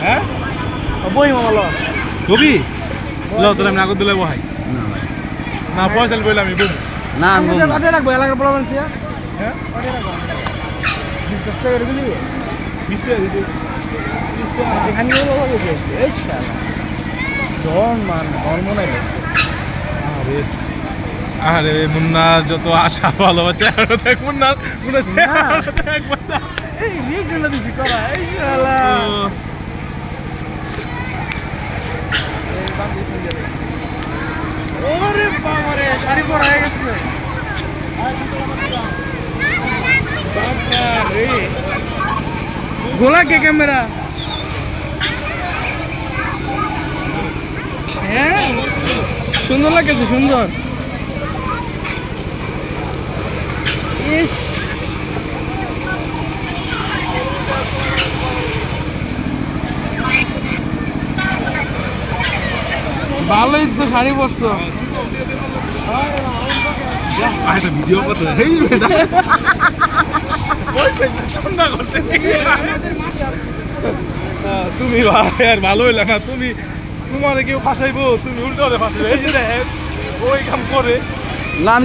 হ্যাঁ বই মামা লো কবি লো তোর আমি আগত দিলে বহাই না পয়সা বইলাম আমি বই না আমি আটে রাখবো এলাকার বলবেন কি হ্যাঁ আটে রাখবো 20 টাকা করে দিবি 20 টাকা দিতে এখানে লোক গেছে এই শালা ধর্ম নাই আরে আরে মুন্না যত আশা ভালোবাসা দেখ মুন্না মুন্না দেখ বাচ্চা এই রিয়েকশন দিছি করা এই শালা ওরে বাবা রে শাড়ি পরা হয়ে গেছে বাবা রে গোলা কে ক্যামেরা হ্যাঁ সুন্দর লাগছে সুন্দর ইস ভালোই তো শাড়ি পরছো একটা ভিডিও করতে হেই বেটা তুমি ভাই আর ভালো হইলা না তুমি তোমারে কেউ ফাঁসাইবো তুমি উল্টো ফাঁসাইবে এই যে ওই কাম করে নাম